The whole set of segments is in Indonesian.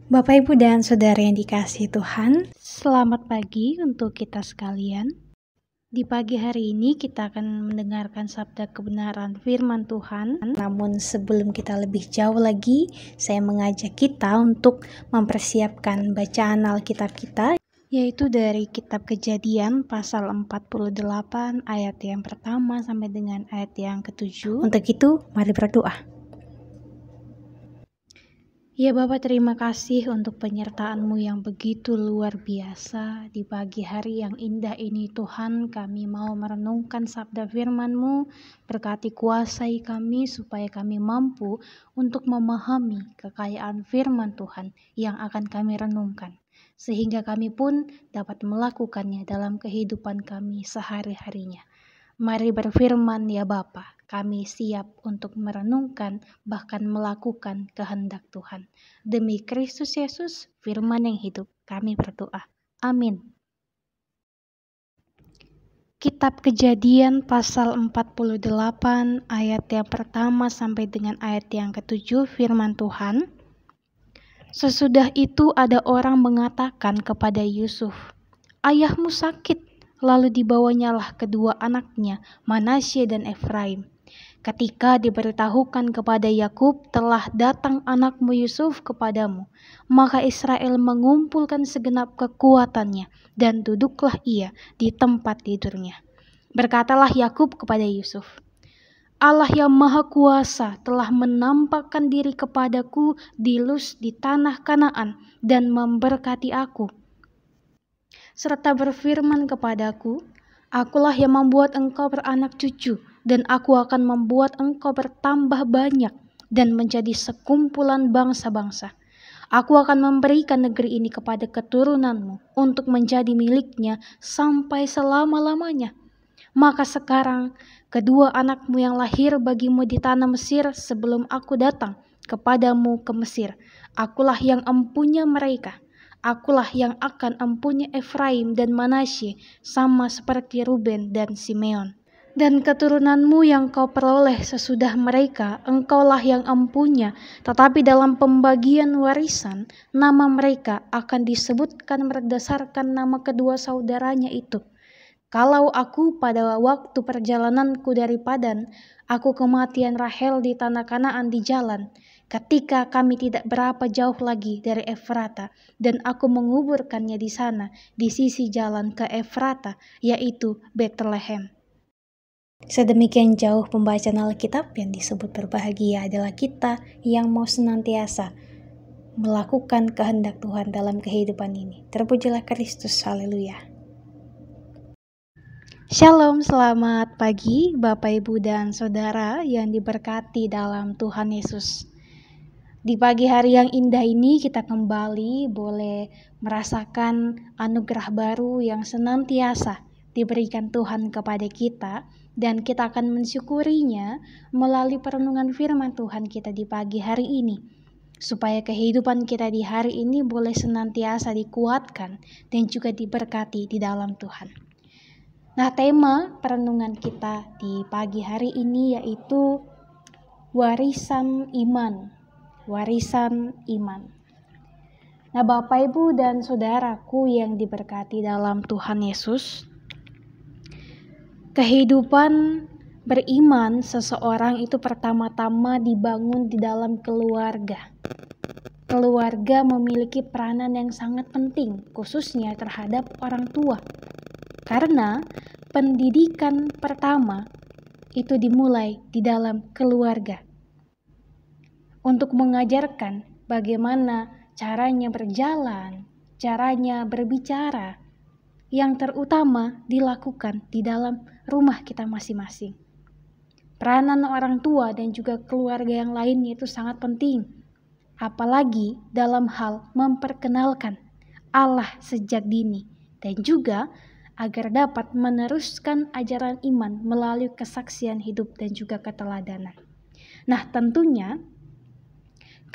Bapak, Ibu, dan Saudara yang dikasihi Tuhan, selamat pagi untuk kita sekalian. Di pagi hari ini kita akan mendengarkan sabda kebenaran firman Tuhan. Namun sebelum kita lebih jauh lagi, saya mengajak kita untuk mempersiapkan bacaan Alkitab kita, yaitu dari kitab Kejadian pasal 48 ayat yang pertama sampai dengan ayat yang ke-7. Untuk itu, mari berdoa. Ya Bapak, terima kasih untuk penyertaan-Mu yang begitu luar biasa. Di pagi hari yang indah ini Tuhan, kami mau merenungkan sabda firman-Mu. Berkati kuasai kami supaya kami mampu untuk memahami kekayaan firman Tuhan yang akan kami renungkan. Sehingga kami pun dapat melakukannya dalam kehidupan kami sehari-harinya. Mari berfirman ya Bapa, kami siap untuk merenungkan bahkan melakukan kehendak Tuhan. Demi Kristus Yesus, firman yang hidup, kami berdoa. Amin. Kitab Kejadian pasal 48 ayat yang pertama sampai dengan ayat yang ke-7 firman Tuhan. Sesudah itu ada orang mengatakan kepada Yusuf, "Ayahmu sakit." Lalu dibawanyalah kedua anaknya, Manasye dan Efraim. Ketika diberitahukan kepada Yakub, telah datang anakmu Yusuf kepadamu, maka Israel mengumpulkan segenap kekuatannya, dan duduklah ia di tempat tidurnya. Berkatalah Yakub kepada Yusuf, Allah yang Maha Kuasa telah menampakkan diri kepadaku di Luz di tanah Kanaan dan memberkati aku, serta berfirman kepadaku, akulah yang membuat engkau beranak cucu, dan aku akan membuat engkau bertambah banyak dan menjadi sekumpulan bangsa-bangsa. Aku akan memberikan negeri ini kepada keturunanmu untuk menjadi miliknya sampai selama-lamanya. Maka sekarang kedua anakmu yang lahir bagimu di tanah Mesir sebelum aku datang kepadamu ke Mesir, akulah yang empunya mereka. Akulah yang akan empunya Efraim dan Manasye, sama seperti Ruben dan Simeon. Dan keturunanmu yang kau peroleh sesudah mereka, engkaulah yang empunya, tetapi dalam pembagian warisan, nama mereka akan disebutkan berdasarkan nama kedua saudaranya itu. Kalau aku pada waktu perjalananku dari Padan, aku kematian Rahel di tanah Kanaan di jalan, ketika kami tidak berapa jauh lagi dari Efrata, dan aku menguburkannya di sana, di sisi jalan ke Efrata, yaitu Betlehem. Sedemikian jauh pembacaan Alkitab. Yang disebut berbahagia adalah kita yang mau senantiasa melakukan kehendak Tuhan dalam kehidupan ini. Terpujilah Kristus, haleluya. Shalom, selamat pagi Bapak, Ibu, dan Saudara yang diberkati dalam Tuhan Yesus. Di pagi hari yang indah ini kita kembali boleh merasakan anugerah baru yang senantiasa diberikan Tuhan kepada kita, dan kita akan mensyukurinya melalui perenungan firman Tuhan kita di pagi hari ini, supaya kehidupan kita di hari ini boleh senantiasa dikuatkan dan juga diberkati di dalam Tuhan. Nah, tema perenungan kita di pagi hari ini yaitu warisan iman. Warisan iman. Nah, Bapak, Ibu, dan Saudaraku yang diberkati dalam Tuhan Yesus, kehidupan beriman seseorang itu pertama-tama dibangun di dalam keluarga. Keluarga memiliki peranan yang sangat penting, khususnya terhadap orang tua. Karena pendidikan pertama itu dimulai di dalam keluarga. Untuk mengajarkan bagaimana caranya berjalan, caranya berbicara, yang terutama dilakukan di dalam rumah kita masing-masing. Peranan orang tua dan juga keluarga yang lainnya itu sangat penting. Apalagi dalam hal memperkenalkan Allah sejak dini, dan juga agar dapat meneruskan ajaran iman melalui kesaksian hidup dan juga keteladanan. Nah, tentunya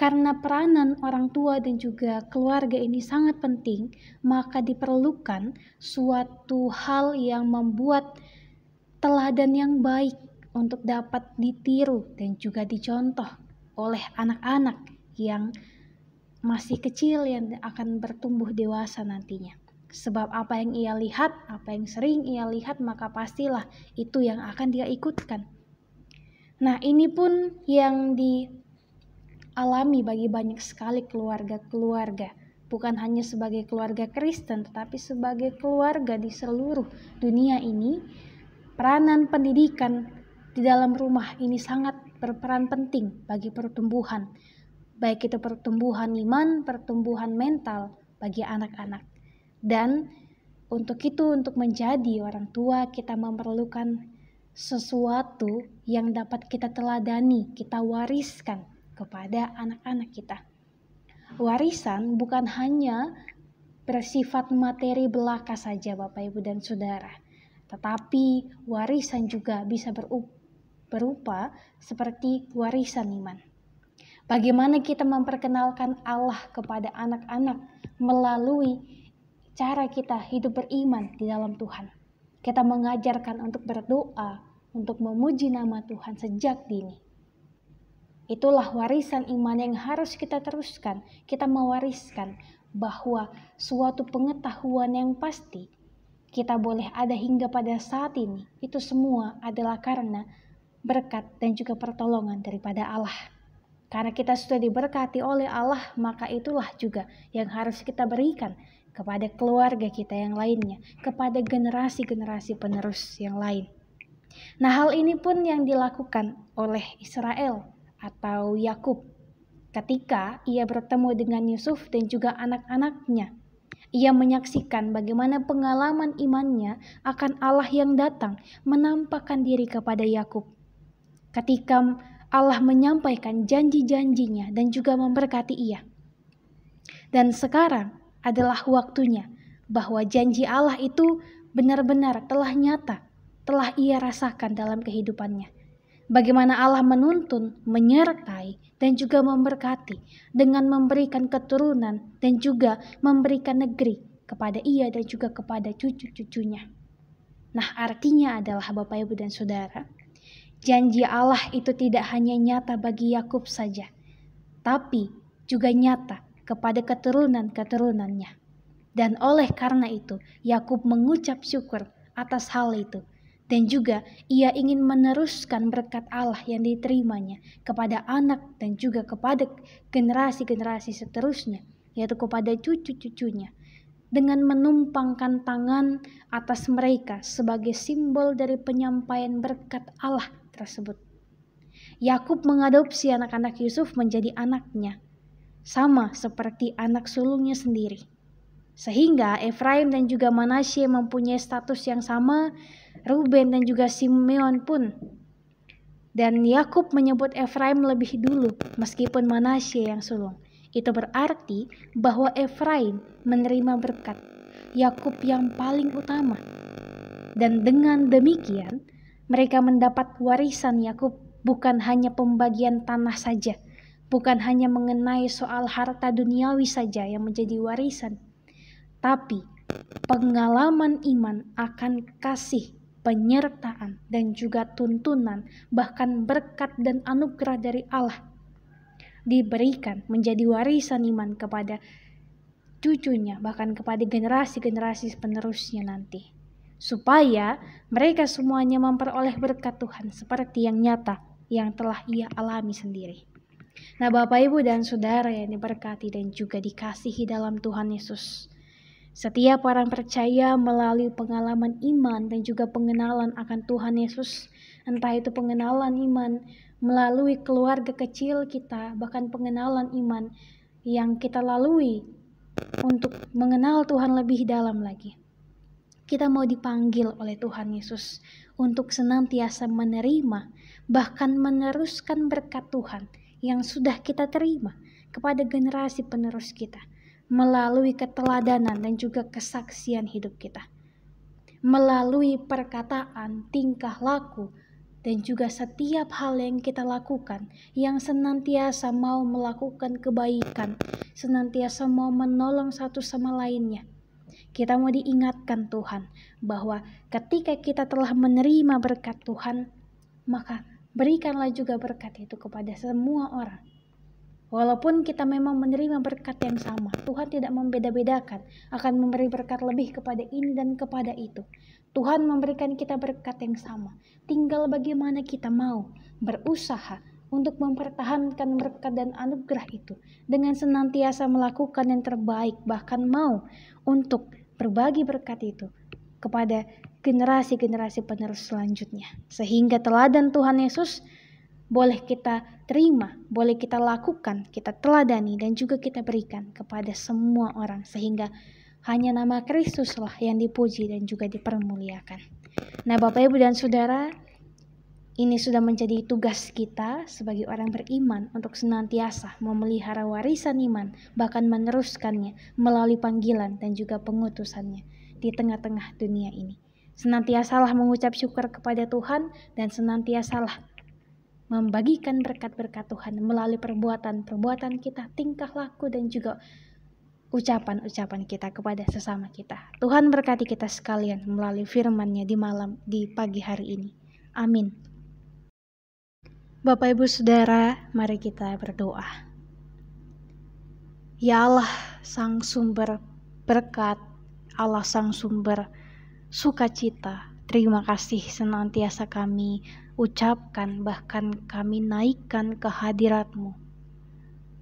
karena peranan orang tua dan juga keluarga ini sangat penting, maka diperlukan suatu hal yang membuat teladan yang baik untuk dapat ditiru dan juga dicontoh oleh anak-anak yang masih kecil yang akan bertumbuh dewasa nantinya. Sebab apa yang ia lihat, apa yang sering ia lihat, maka pastilah itu yang akan dia ikutkan. Nah, ini pun yang dialami bagi banyak sekali keluarga-keluarga. Bukan hanya sebagai keluarga Kristen, tetapi sebagai keluarga di seluruh dunia ini. Peranan pendidikan di dalam rumah ini sangat berperan penting bagi pertumbuhan. Baik itu pertumbuhan iman, pertumbuhan mental bagi anak-anak. Dan untuk menjadi orang tua, kita memerlukan sesuatu yang dapat kita teladani, kita wariskan kepada anak-anak kita. Warisan bukan hanya bersifat materi belaka saja, Bapak, Ibu, dan Saudara. Tetapi warisan juga bisa berupa seperti warisan iman. Bagaimana kita memperkenalkan Allah kepada anak-anak melalui cara kita hidup beriman di dalam Tuhan. Kita mengajarkan untuk berdoa, untuk memuji nama Tuhan sejak dini. Itulah warisan iman yang harus kita teruskan. Kita mewariskan bahwa suatu pengetahuan yang pasti kita boleh ada hingga pada saat ini, itu semua adalah karena berkat dan juga pertolongan daripada Allah. Karena kita sudah diberkati oleh Allah, maka itulah juga yang harus kita berikan kepada keluarga kita yang lainnya, kepada generasi-generasi penerus yang lain. Nah, hal ini pun yang dilakukan oleh Israel atau Yakub ketika ia bertemu dengan Yusuf dan juga anak-anaknya. Ia menyaksikan bagaimana pengalaman imannya akan Allah yang datang menampakkan diri kepada Yakub. Ketika Allah menyampaikan janji-janjinya dan juga memberkati ia. Dan sekarang adalah waktunya bahwa janji Allah itu benar-benar telah nyata, telah ia rasakan dalam kehidupannya. Bagaimana Allah menuntun, menyertai, dan juga memberkati dengan memberikan keturunan dan juga memberikan negeri kepada ia dan juga kepada cucu-cucunya. Nah, artinya adalah Bapak, Ibu, dan Saudara, janji Allah itu tidak hanya nyata bagi Yakub saja, tapi juga nyata kepada keturunan-keturunannya. Dan oleh karena itu, Yakub mengucap syukur atas hal itu. Dan juga ia ingin meneruskan berkat Allah yang diterimanya kepada anak dan juga kepada generasi-generasi seterusnya, yaitu kepada cucu-cucunya. Dengan menumpangkan tangan atas mereka sebagai simbol dari penyampaian berkat Allah tersebut. Yakub mengadopsi anak-anak Yusuf menjadi anaknya, sama seperti anak sulungnya sendiri. Sehingga Efraim dan juga Manasye mempunyai status yang sama, Ruben dan juga Simeon pun. Dan Yakub menyebut Efraim lebih dulu meskipun Manasye yang sulung. Itu berarti bahwa Efraim menerima berkat Yakub yang paling utama. Dan dengan demikian, mereka mendapat warisan Yakub bukan hanya pembagian tanah saja, bukan hanya mengenai soal harta duniawi saja yang menjadi warisan, tapi pengalaman iman akan kasih, penyertaan, dan juga tuntunan, bahkan berkat dan anugerah dari Allah diberikan menjadi warisan iman kepada cucunya, bahkan kepada generasi-generasi penerusnya nanti. Supaya mereka semuanya memperoleh berkat Tuhan seperti yang nyata yang telah ia alami sendiri. Nah, Bapak, Ibu, dan Saudara yang diberkati dan juga dikasihi dalam Tuhan Yesus, setiap orang percaya melalui pengalaman iman dan juga pengenalan akan Tuhan Yesus, entah itu pengenalan iman melalui keluarga kecil kita, bahkan pengenalan iman yang kita lalui untuk mengenal Tuhan lebih dalam lagi. Kita mau dipanggil oleh Tuhan Yesus untuk senantiasa menerima, bahkan meneruskan berkat Tuhan yang sudah kita terima kepada generasi penerus kita, melalui keteladanan dan juga kesaksian hidup kita, melalui perkataan, tingkah laku, dan juga setiap hal yang kita lakukan, yang senantiasa mau melakukan kebaikan, senantiasa mau menolong satu sama lainnya. Kita mau diingatkan Tuhan bahwa ketika kita telah menerima berkat Tuhan, maka berikanlah juga berkat itu kepada semua orang. Walaupun kita memang menerima berkat yang sama, Tuhan tidak membeda-bedakan, akan memberi berkat lebih kepada ini dan kepada itu. Tuhan memberikan kita berkat yang sama. Tinggal bagaimana kita mau berusaha untuk mempertahankan berkat dan anugerah itu dengan senantiasa melakukan yang terbaik, bahkan mau untuk berbagi berkat itu kepada generasi-generasi penerus selanjutnya. Sehingga teladan Tuhan Yesus boleh kita terima, boleh kita lakukan, kita teladani, dan juga kita berikan kepada semua orang, sehingga hanya nama Kristuslah yang dipuji dan juga dipermuliakan. Nah, Bapak, Ibu, dan Saudara, ini sudah menjadi tugas kita sebagai orang beriman untuk senantiasa memelihara warisan iman, bahkan meneruskannya melalui panggilan dan juga pengutusannya di tengah-tengah dunia ini. Senantiasalah mengucap syukur kepada Tuhan dan senantiasalah membagikan berkat-berkat Tuhan melalui perbuatan-perbuatan kita, tingkah laku, dan juga ucapan-ucapan kita kepada sesama kita. Tuhan berkati kita sekalian melalui firman-Nya di pagi hari ini. Amin. Bapak, Ibu, Saudara, mari kita berdoa. Ya Allah, Sang Sumber berkat, Allah Sang Sumber sukacita, terima kasih senantiasa kami ucapkan, bahkan kami naikkan ke hadirat-Mu.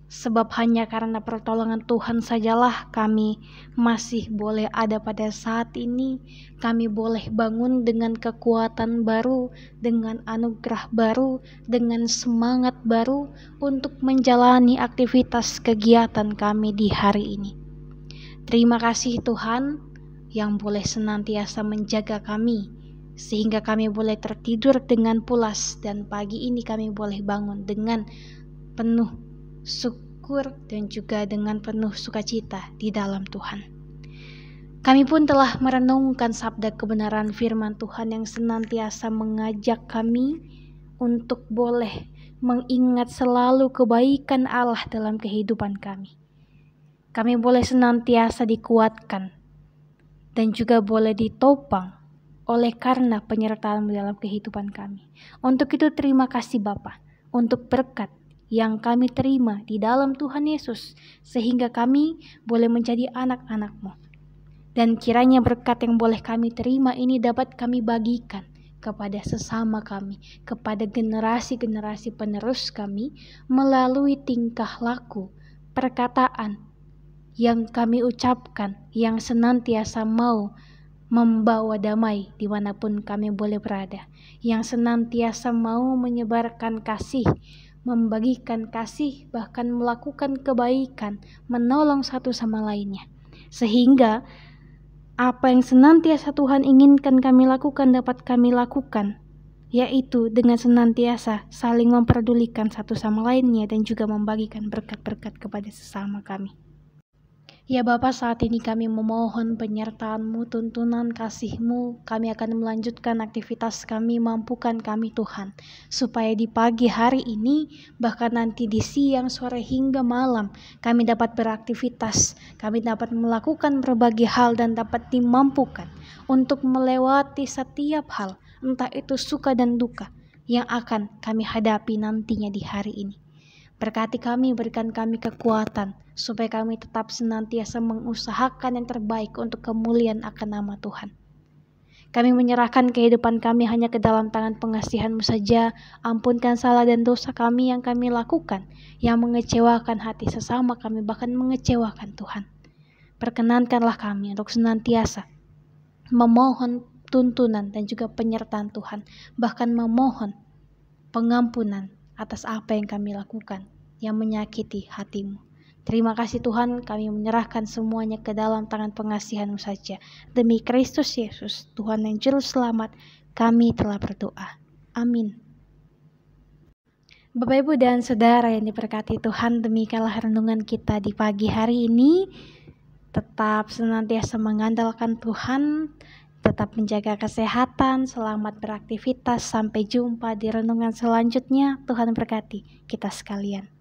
Sebab hanya karena pertolongan Tuhan sajalah kami masih boleh ada pada saat ini. Kami boleh bangun dengan kekuatan baru, dengan anugerah baru, dengan semangat baru untuk menjalani aktivitas kegiatan kami di hari ini. Terima kasih Tuhan yang boleh senantiasa menjaga kami, sehingga kami boleh tertidur dengan pulas, dan pagi ini kami boleh bangun dengan penuh syukur dan juga dengan penuh sukacita di dalam Tuhan. Kami pun telah merenungkan sabda kebenaran firman Tuhan yang senantiasa mengajak kami untuk boleh mengingat selalu kebaikan Allah dalam kehidupan kami. Kami boleh senantiasa dikuatkan dan juga boleh ditopang oleh karena penyertaan-Mu dalam kehidupan kami. Untuk itu terima kasih Bapa, untuk berkat yang kami terima di dalam Tuhan Yesus, sehingga kami boleh menjadi anak-anak-Mu. Dan kiranya berkat yang boleh kami terima ini dapat kami bagikan kepada sesama kami, kepada generasi-generasi penerus kami, melalui tingkah laku, perkataan yang kami ucapkan, yang senantiasa mau membawa damai dimanapun kami boleh berada, yang senantiasa mau menyebarkan kasih, membagikan kasih, bahkan melakukan kebaikan, menolong satu sama lainnya, sehingga apa yang senantiasa Tuhan inginkan kami lakukan dapat kami lakukan, yaitu dengan senantiasa saling memperdulikan satu sama lainnya dan juga membagikan berkat-berkat kepada sesama kami. Ya Bapa, saat ini kami memohon penyertaan-Mu, tuntunan kasih-Mu. Kami akan melanjutkan aktivitas kami, mampukan kami Tuhan, supaya di pagi hari ini, bahkan nanti di siang, sore, hingga malam, kami dapat beraktivitas, kami dapat melakukan berbagai hal dan dapat dimampukan untuk melewati setiap hal, entah itu suka dan duka, yang akan kami hadapi nantinya di hari ini. Berkati kami, berikan kami kekuatan, supaya kami tetap senantiasa mengusahakan yang terbaik untuk kemuliaan akan nama Tuhan. Kami menyerahkan kehidupan kami hanya ke dalam tangan pengasihan-Mu saja. Ampunkan salah dan dosa kami yang kami lakukan, yang mengecewakan hati sesama kami, bahkan mengecewakan Tuhan. Perkenankanlah kami untuk senantiasa memohon tuntunan dan juga penyertaan Tuhan, bahkan memohon pengampunan atas apa yang kami lakukan yang menyakiti hati-Mu. Terima kasih Tuhan, kami menyerahkan semuanya ke dalam tangan pengasihan-Mu saja. Demi Kristus Yesus, Tuhan yang Juru Selamat, kami telah berdoa. Amin. Bapak, Ibu, dan Saudara yang diberkati Tuhan, demikianlah renungan kita di pagi hari ini. Tetap senantiasa mengandalkan Tuhan, tetap menjaga kesehatan, selamat beraktivitas. Sampai jumpa di renungan selanjutnya. Tuhan berkati kita sekalian.